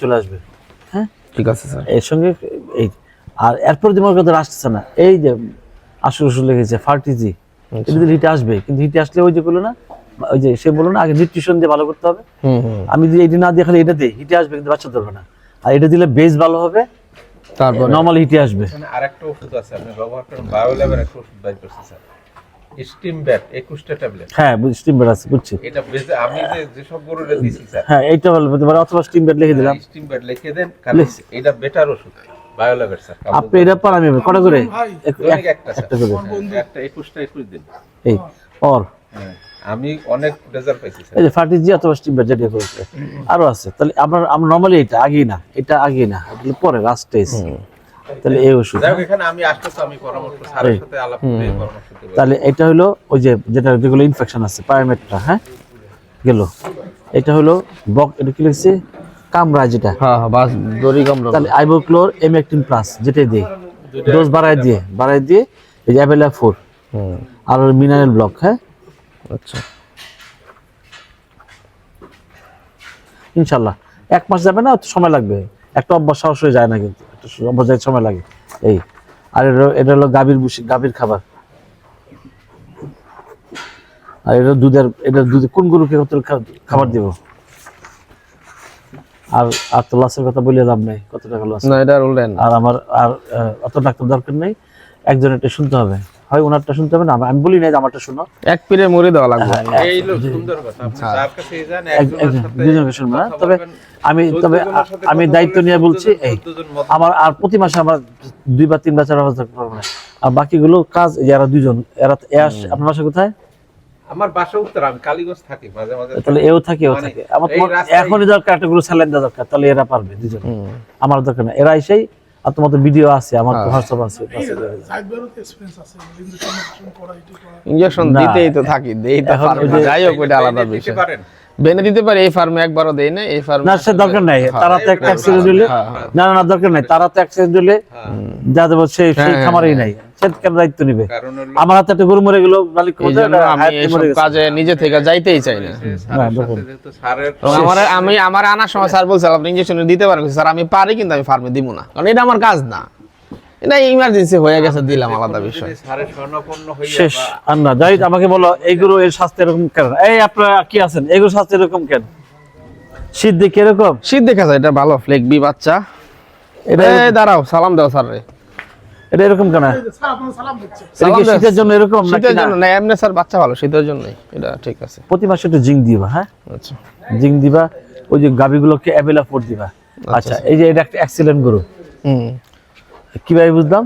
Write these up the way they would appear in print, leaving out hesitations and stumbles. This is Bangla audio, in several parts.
চলে আসবে। হ্যাঁ ঠিক আছে স্যার। এর সঙ্গে এই আর এরপর তোমার কথা আসতেছে না, এই যে আসল লেগেছে ফার্টিজি, এটা যদি হিটে আসবে, কিন্তু হিটে আসলে ওই যে বললো না, ওই যে সে বললো না আগে নিউট্রিশন দিয়ে ভালো করতে হবে। আমি যদি এইটা না দিয়ে খালি এটা দিই হিটে আসবে, কিন্তু বাচ্চা ধরবে না। আর এটা দিলে বেস ভালো হবে, তারপর নরমাল হিটে আসবে। মানে আরেকটা ওষুধ আছে আপনি ব্যবহার করেন, বায়োল্যাবের একটা ওষুধ বাই করছে স্যার, স্টিম ব্যাট 21টা ট্যাবলেট। হ্যাঁ স্টিম বেড আছে, বুঝছি। এটা বেজে আমি যে সব গরুরে দিছি স্যার, হ্যাঁ এইটা ভালো হতে পারে, অথবা স্টিম বেড লিখে দিলাম। স্টিম ব্যাট লিখে দেন, কারণ এটা বেটার ওষুধ বায়োল্যাবের স্যার। আপনি এটা পার আমি কটা করে একটা একটা করে একটা 21টা 21 দিন। এই অর হ্যাঁ আমি অনেক রেজাল্ট পাইছি স্যার। এই যে ফার্টিজি অথবা স্টিম বেড যেটা করেছে আরো আছে। তাহলে আমরা নরমালি এটা আগে না, এটা আগে না, এটা পরে লাস্ট স্টেজ। তাহলে এই ওষুধ এখানে আমি আসতেছি, আমি পরামর্শ স্যারের সাথে আলাপ করে পরামর্শ দেব। তাহলে এটা হলো ওই যে যেগুলো ইনফেকশন আছে পায়োমেট্রা, হ্যাঁ গেল। এটা হলো এটা কি লিখছে কামরা, যেটা হ্যাঁ বাস দড়ি কামড়া। তাহলে আইবোক্লোর এমেকটিন প্লাস যেটা দিই ডোজ বাড়ায় দিয়ে এই যে অ্যাবেলা 4 আর মিনারেল ব্লক। হ্যাঁ আচ্ছা ইনশাল্লাহ 1 মাস যাবে না, সময় লাগবে। একটা অভ্যাস সাহস হয়ে যায় না, কিন্তু একটা অভ্যাস যাইতে সময় লাগে। এই আর এটা হলো গাভীর খাবার। আর এটা দুধে কোন গরুকে কত খাবার দিব। আর তো লসের কথা বলে লাভ নাই, কত টাকা লস। না এটা উল্লেন। আর আমার আর অত ডাক্তার দরকার নেই, একজন এটা শুনতে হবে, হয় ওনারটা শুনতে হবে না, আমি বলি নাই যে আমারটা শুনো। এক পিরে মুড়ি দেওয়া লাগবে। এই হলো সুন্দর কথা, আপনি যার কাছে যান একজনের সাথে দুজনকে শুনবো না। আমি দায়িত্ব নিয়ে বলছি, এই আমার আর প্রতি মাসে আমার 2 বা 3 বা 4 হাজার পারবো না। আর বাকিগুলো কাজ যারা দুজন এরা আপনার বাসা কোথায়? আমার বাসা উত্তর, আমি কালীগঞ্জ থাকি, মাঝে মাঝে তাহলে এও থাকে আমার এখনই দরকার একটা গুলো স্যালাইন দরকার, তাহলে এরা পারবে দুজন, আমার দরকার না। এরা এসেই আর তোমার তো ভিডিও আছে, আমার তো হোয়াটসঅ্যাপ আছে। ইনজেকশন দিতেই তো থাকি, দেই তো ফার্মে যাই হোক, ওটা আলাদা বিষয়। বেনে দিতে পারি, এই ফার্মে একবারও দেই না, এই ফার্মে না সে দরকার নাই, তারা তো একটা অ্যাক্সিডেন্ট হলে না দরকার নাই, তারা তো অ্যাক্সিডেন্ট হলে যা দেবো সেই খামারেই নাই, সে কেন দায়িত্ব নিবে? আমার হাতে একটা গরু মরে গেল, মালিক আমি এইসব কাজে নিজে থেকে যাইতেই চাই না। আমার আনার সময় স্যার বলছে আপনি ইনজেকশন দিতে পারেন, স্যার আমি পারি, কিন্তু আমি ফার্মে দিব না, কারণ এটা আমার কাজ না, এটা ইমার্জেন্সি হয়ে গেছে, দিলাম আলাদা বিষয়। শেষ আর না যাই। আমাকে বলো এই গরু এর স্বাস্থ্য এরকম কেন? এই আপনারা কি আছেন, এই গরু স্বাস্থ্য এরকম কেন? শীত দেখে এরকম শীত দেখা যায়, এটা ভালো ফ্লেগবি বাচ্চা। এটা দাঁড়াও, সালাম দাও স্যার রে। এটা এরকম কেন? শীতের জন্য এরকম? শীতের জন্য না, এমনি স্যার বাচ্চা ভালো, শীতের জন্যই এটা ঠিক আছে। প্রতি মাসে একটু জিঙ্ক দিবা। হ্যাঁ আচ্ছা জিঙ্ক দিবা, ওই যে গাভীগুলোকে অ্যাবেলা 4 দিবা। আচ্ছা এই যে এটা একটা এক্সিলেন্ট গরু, কিভাবে বুঝলাম?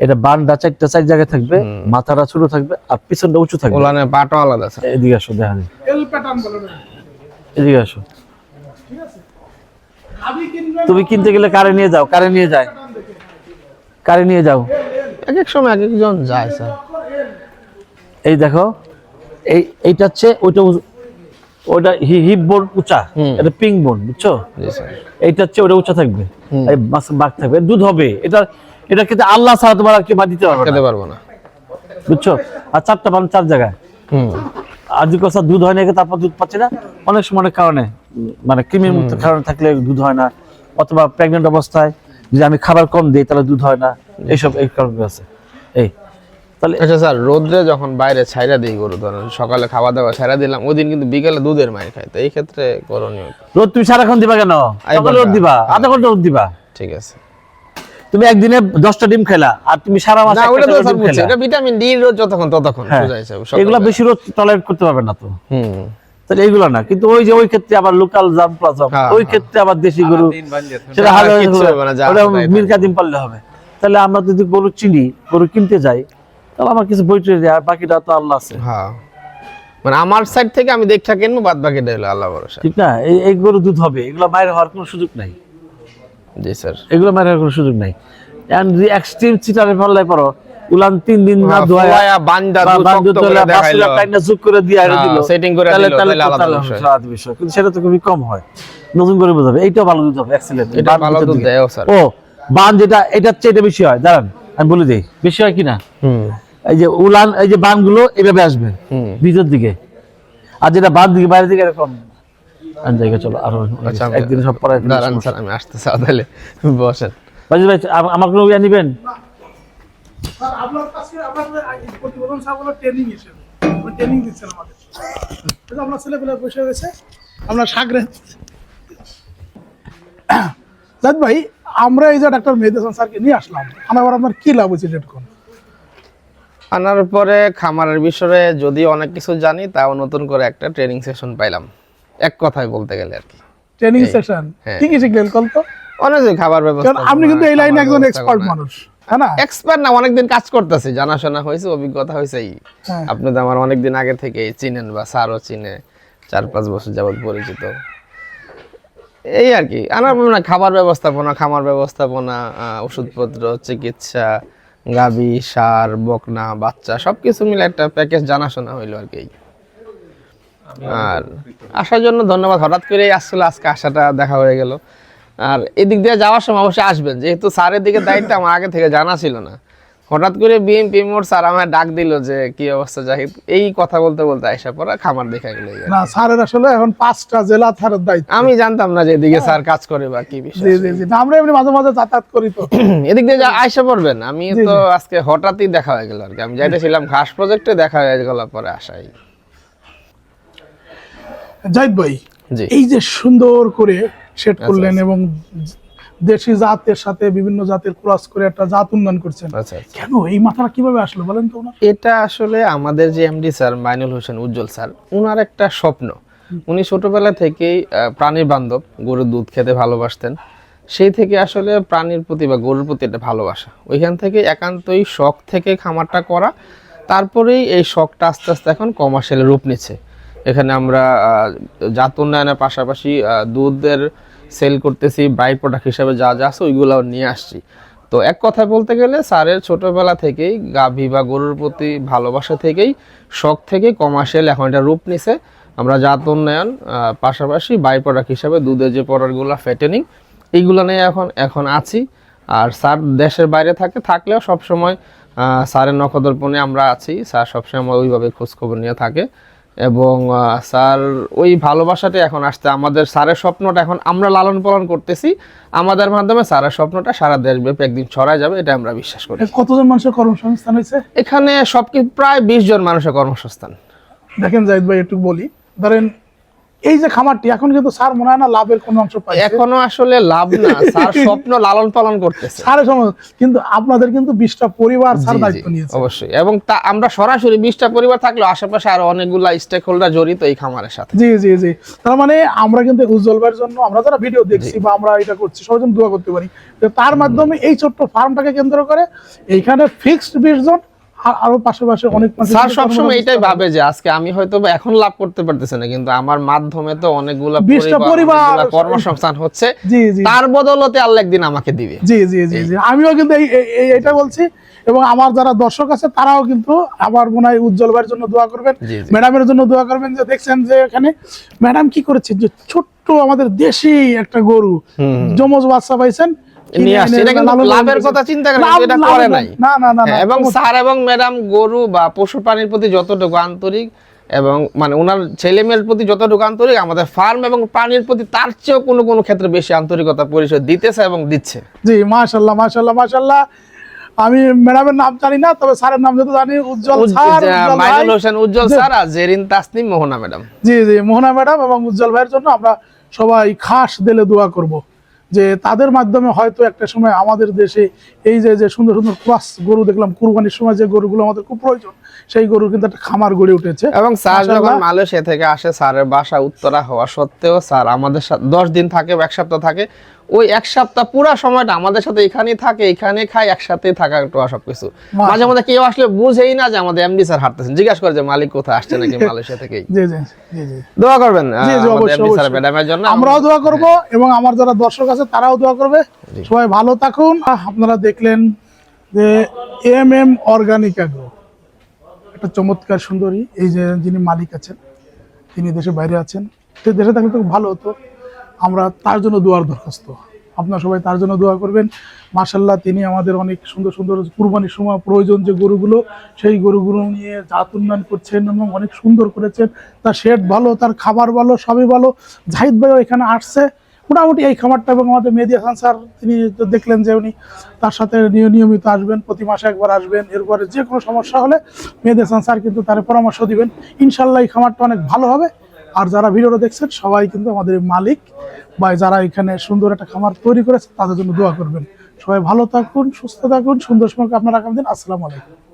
এটা বানটা 4 জায়গায় থাকবে, মাথাটা ছোট থাকবে আর পিছনটা উঁচু থাকবে, ওলানে পাটা আলাদা আছে। এদিকে আসো, দেখা নেই, এদিকে আসো। তুমি কিনতে গেলে কারে নিয়ে যাও, কারে নিয়ে যাও? এক এক সময় এক একজন যায় স্যার। এই দেখো এইটা হচ্ছে ওইটা হিপ বোন উঁচা, এটা পিং বোন, বুঝছো? এইটা হচ্ছে ওটা উঁচা থাকবে, এই বাঘ থাকবে, দুধ হবে। এটা কিন্তু আল্লাহ ছাড়া তোমার আর কি দিতে পারবো না, বুঝছো? আর 4টা বান 4 জায়গায়, আর যদি কথা দুধ হয় না, তারপর দুধ পাচ্ছে না অনেক সময়, অনেক কারণে, মানে কৃমির মুক্ত কারণে থাকলে দুধ হয় না, অথবা প্রেগনেন্ট অবস্থায় যদি আমি খাবার কম দিই তাহলে দুধ হয় না, এইসব এই কারণে আছে। এই তাহলে আচ্ছা স্যার, রোদ্রে যখন বাইরে ছাইরা দিই গরু, ধরেন সকালে খাওয়া দাওয়া ছাইরা দিলাম, ওই দিন কিন্তু বিকেলে দুধের মাইর খাই, তো এই ক্ষেত্রে করণীয়? রোদ তুমি সারাক্ষণ দিবা কেন? সকালে রোদ দিবা, আধা ঘন্টা রোদ দিবা। ঠিক আছে। তুমি একদিনে 10টা ডিম খেলা আর তুমি সারা মাস না, ওটা তো স্যার বুঝছি, এটা ভিটামিন ডি রোদ যতক্ষণ বুঝাইছে, এগুলা বেশি রোদ টলারেট করতে পারবে না তো। তাহলে এইগুলো না, কিন্তু ওই যে ওই ক্ষেত্রে আবার লোকাল জাম প্লাজম, ওই ক্ষেত্রে আবার দেশি গরু, সেটা মির্কা ডিম পারলে হবে। তাহলে আমরা যদি গরু চিনি, গরু কিনতে যাই, তাহলে আমার কিছু বই টই দেয়, আর বাকিটা তো আল্লাহ আছে। হ্যাঁ মানে আমার সাইড থেকে আমি দেখা কিনবো, বাদ বাকিটা হলো আল্লাহ ভরসা, ঠিক না? এই গরু দুধ হবে, এগুলো মায়ের হওয়ার কোনো সুযোগ নাই। জি স্যার, এগুলো মায়ের হওয়ার কোনো সুযোগ নাই। এন্ড যদি এক্সট্রিম চিটারে পাল্লাই পড়ো, উলান 3 দিন না ধোয়া বান্দা শক্ত করে দেখাইলো, কাইনা জুক করে দিয়ে আর দিল, সেটিং করে দিল, তাহলে আলাদা বিষয়। কিন্তু সেটা তো খুবই কম হয়, নতুন করে বোঝাবে। এইটাও ভালো দুধ হবে, এক্সেলেন্ট, এটা ভালো দুধ দেয় স্যার। ও বান যেটা, এটা হচ্ছে এটা বেশি হয়, দাঁড়ান আমি বলে দেই বেশি হয় কিনা। এই যে উলান, এই যে বানগুলো এভাবে আসবে ভিতর দিকে, আর যেটা বান দিকে বাইরের দিকে এরকম জায়গা চলো আরো আচ্ছা, একদিন সব পড়ায় দাঁড়ান স্যার, আমি আসতেছি, তাহলে বসেন। বাজি ভাই আমার কোনো ইয়া নিবেন? স্যার আপনার কাছে আপনাদের প্রতিবেদন সাহেব ট্রেনিং হিসেবে ট্রেনিং দিচ্ছেন আমাদের, আপনার ছেলেপেলে বসে রয়েছে, আমরা সাগরে জাহিদ ভাই, আমরা এই যে ডাক্তার মেহেদী হাসান স্যারকে নিয়ে আসলাম, আমার আপনার কি লাভ হয়েছে ডেটকন আনার পরে খামারের বিষয়ে যদি অনেক কিছু জানি, তাও নতুন করে একটা ট্রেনিং সেশন পাইলাম, এক কথায় বলতে গেলে আর কি। ট্রেনিং সেশন হ্যাঁ। কি কি শিখলেন কল তো? অনেক যে খাবার ব্যবস্থা, কারণ আপনি কিন্তু এই লাইনে একজন এক্সপার্ট মানুষ, হ্যাঁ না? এক্সপার্ট না, অনেকদিন কাজ করতেছি, জানাশোনা হয়েছে, অভিজ্ঞতা হয়েছে। হ্যাঁ। আপনি তো আমার অনেকদিন আগে থেকে চিনেন, বা স্যারও চিনে, 4-5 বছর যাবত পরিচিত, এই আর কি। আনার না খাবার ব্যবস্থাপনা, খামার ব্যবস্থাপনা, ওষুধপত্র, চিকিৎসা, গাবি, সার, বকনা, বাচ্চা সবকিছু মিলে একটা প্যাকেজ জানাশোনা হইলো আর কি। আর আসার জন্য ধন্যবাদ, হঠাৎ করে আসলে আজকে আসাটা দেখা হয়ে গেল। আর এদিক দিয়ে যাওয়ার সময় অবশ্যই আসবেন, যেহেতু স্যারের দিকে দায়িত্ব আমার আগে থেকে জানা ছিল না। হঠাৎ করে বিএমপি মোড় স্যার আমার ডাক দিল যে কি অবস্থা জাহিদ, এই কথা বলতে বলতে আইসা পড়া খামার দেখা গেল। না স্যারের আসলে এখন 5টা জেলা স্যারের দায়িত্ব। আমি জানতাম না যে এদিকে স্যার কাজ করে বা কি বিষয়। জি জি জি, না, আমরা এমনি মাঝে মাঝে যাতায়াত করি তো। এদিক দিয়ে আইসা পড়বেন, আমি তো আজকে হঠাৎই দেখা হয়ে গেল আর কি। আমি যাইতেছিলাম ঘাস প্রজেক্টে, দেখা হয়ে গেল পরে আসাই। জাহিদ ভাই, জি। এই যে সুন্দর করে সেট করলেন এবং দেশি জাতের সাথে বিভিন্ন জাতের ক্রস করে একটা জাত উন্নয়ন করছেন, আচ্ছা আচ্ছা। কেন এই মাথাটা কিভাবে আসলো বলেন তো ওনার? এটা আসলে আমাদের যে এমডি স্যার মাইনুল হোসেন উজ্জ্বল স্যার, উনার একটা স্বপ্ন। উনি ছোটবেলা থেকেই প্রাণীর বান্ধব, গরুর দুধ খেতে ভালোবাসতেন। সেই থেকে আসলে প্রাণীর প্রতি বা গরুর প্রতি একটা ভালোবাসা, ওইখান থেকে একান্তই শখ থেকে খামারটা করা। তারপরেই এই শখটা আস্তে আস্তে এখন কমার্শিয়াল রূপ নিচ্ছে। এখানে আমরা জাত উন্নয়নের পাশাপাশি দুধের সেল করতেছি, বাই প্রোডাক্ট হিসাবে যা যা আছে ওইগুলো নিয়ে আসছি। তো এক কথায় বলতে গেলে স্যারের ছোটবেলা থেকেই গাভী বা গরুর প্রতি ভালোবাসা থেকেই, শখ থেকে কমার্শিয়াল এখন এটা রূপ নিছে। আমরা জাত উন্নয়ন পাশাপাশি বাই প্রোডাক্ট হিসাবে দুধের যে প্রোডাক্টগুলো, ফ্যাটেনিং, এইগুলো নিয়ে এখন আছি। আর স্যার দেশের বাইরে থাকলেও সবসময় স্যারের নখদর্পণে আমরা আছি। স্যার সবসময় ওইভাবে খোঁজখবর নিয়ে থাকে এবং স্যার ওই ভালোবাসাটা এখন আসছে। আমাদের স্যারের স্বপ্নটা এখন আমরা লালন পালন করতেছি, আমাদের মাধ্যমে স্যারের স্বপ্নটা সারা দেশব্যাপী একদিন ছড়ায় যাবে, এটা আমরা বিশ্বাস করি। কতজন মানুষের কর্মসংস্থান হয়েছে এখানে সবকিছু প্রায় 20 জন মানুষের কর্মসংস্থান। দেখেন জাহিদ ভাই, একটু বলি, ধরেন এই যে খামারটি এখন কিন্তু স্যার মনে হয় না লাভের কোনো অংশ পায়, এখনো আসলে লাভ না, স্যার স্বপ্ন লালন পালন করতেছে। স্যারের সময় কিন্তু আপনাদের কিন্তু 20টা পরিবার স্যার জি, জি, দায়িত্ব নিয়েছে। অবশ্যই। এবং আমরা সরাসরি 20টা পরিবার থাকলেও আশেপাশে আরো অনেকগুলা স্টেক হোল্ডার জড়িত এই খামারের সাথে। জি জি জি, তার মানে আমরা কিন্তু উজ্জ্বল ভাইয়ের জন্য, আমরা যারা ভিডিও দেখছি বা আমরা এটা করছি, সবার জন্য দোয়া করতে পারি। তো তার মাধ্যমে এই ছোট্ট ফার্মটাকে কেন্দ্র করে এইখানে ফিক্সড 20 জন, আর আরো পাশাপাশি অনেক মানুষ। স্যার সবসময় এটাই ভাবে যে আজকে আমি হয়তো বা এখন লাভ করতে পারতেছি না, কিন্তু আমার মাধ্যমে তো অনেকগুলা 20টা পরিবার অনেকগুলা কর্মসংস্থান হচ্ছে, জি জি তার বদৌলতে আল্লাহ একদিন আমাকে দিবে। জি জি জি জি, আমিও কিন্তু এইটা বলছি। এবং আমার যারা দর্শক আছে তারাও কিন্তু আমার মনে হয় উজ্জ্বল ভাইয়ের জন্য দোয়া করবেন, জি, জি। ম্যাডামের জন্য দোয়া করবেন। যে দেখছেন যে এখানে ম্যাডাম কি করেছে, যে ছোট্ট আমাদের দেশি একটা গরু যমজ বাচ্চা পাইছেন, নিয়ে আসছে। এটা কিন্তু লাভের কথা চিন্তা করে এটা করে নাই। না না না, হ্যাঁ, এবং স্যার এবং ম্যাডাম গরু বা পশু প্রাণীর প্রতি যতটুকু আন্তরিক, এবং মানে ওনার ছেলে মেয়ের প্রতি যতটুকু আন্তরিক, আমাদের ফার্ম এবং প্রাণীর প্রতি তার চেয়েও কোনো ক্ষেত্রে বেশি আন্তরিকতা পরিচয় দিতেছে এবং দিচ্ছে। জি, মাশাআল্লাহ মাশাআল্লাহ মাশাআল্লাহ। আমি ম্যাডামের নাম জানি না, তবে স্যারের নাম যত জানি উজ্জ্বল স্যার, মাইনুল হোসেন উজ্জ্বল স্যার, আর জেরিন তাসনিম মোহনা ম্যাডাম। জি জি, মোহনা ম্যাডাম এবং উজ্জ্বল ভাইয়ের জন্য আমরা সবাই খাস দিলে দোয়া করব, যে তাদের মাধ্যমে হয়তো একটা সময় আমাদের দেশে এই যে সুন্দর সুন্দর ক্রস গরু দেখলাম কুরবানির সময়, যে গরুগুলো আমাদের খুব প্রয়োজন, সেই গরু কিন্তু একটা খামার গড়ে উঠেছে। এবং স্যার যখন মালয়েশিয়া থেকে আসে, স্যারের বাসা উত্তরা হওয়া সত্ত্বেও স্যার আমাদের সাথে 10 দিন থাকে, 1 সপ্তাহ থাকে। ওই 1 সপ্তাহ পুরো সময়টা আমাদের সাথে এখানেই থাকে, এখানে খায়, একসাথে থাকা একটু সবকিছু। মাঝে মধ্যে কেউ আসলে বুঝেই না যে আমাদের এমডি স্যার হাঁটতেছেন, জিজ্ঞাসা করে যে মালিক কোথায় আসছে নাকি মালয়েশিয়া থেকে। জি জি জি জি, দোয়া করবেন জি জি, অবশ্যই স্যার ম্যাডামের জন্য, আমরাও দোয়া করব এবং আমার যারা দর্শক আছে তারাও দোয়া করবে। সবাই ভালো থাকুন। আপনারা দেখলেন যে এমএম অর্গানিক অ্যাগ্রো, একটা চমৎকার সুন্দরী, এই যে যিনি মালিক আছেন তিনি দেশের বাইরে আছেন, তো দেশে থাকলে তো ভালো হতো, আমরা তার জন্য দোয়ার দরখাস্ত। আপনারা সবাই তার জন্য দোয়া করবেন। মাশাআল্লাহ, তিনি আমাদের অনেক সুন্দর সুন্দর কুরবানির সময় প্রয়োজন যে গরুগুলো, সেই গরুগুলো নিয়ে জাত উন্নয়ন করছেন এবং অনেক সুন্দর করেছেন। তার শেড ভালো, তার খাবার ভালো, সবই ভালো। জাহিদ ভাইও এখানে আসছে মোটামুটি এই খামারটা, এবং আমাদের মেহেদী হাসান স্যার তিনি তো দেখলেন যে উনি তার সাথে নিয়মিত আসবেন, প্রতি মাসে একবার আসবেন। এরপরে যে কোনো সমস্যা হলে মেহেদী হাসান স্যার কিন্তু তার পরামর্শ দিবেন। ইনশাল্লাহ এই খামারটা অনেক ভালো হবে। আর যারা ভিডিওটা দেখছেন সবাই কিন্তু আমাদের মালিক বা যারা এখানে সুন্দর একটা খামার তৈরি করেছে তাদের জন্য দোয়া করবেন। সবাই ভালো থাকুন, সুস্থ থাকুন, সুন্দর সময় আপনারা আগামী দিন। আসসালামু আলাইকুম।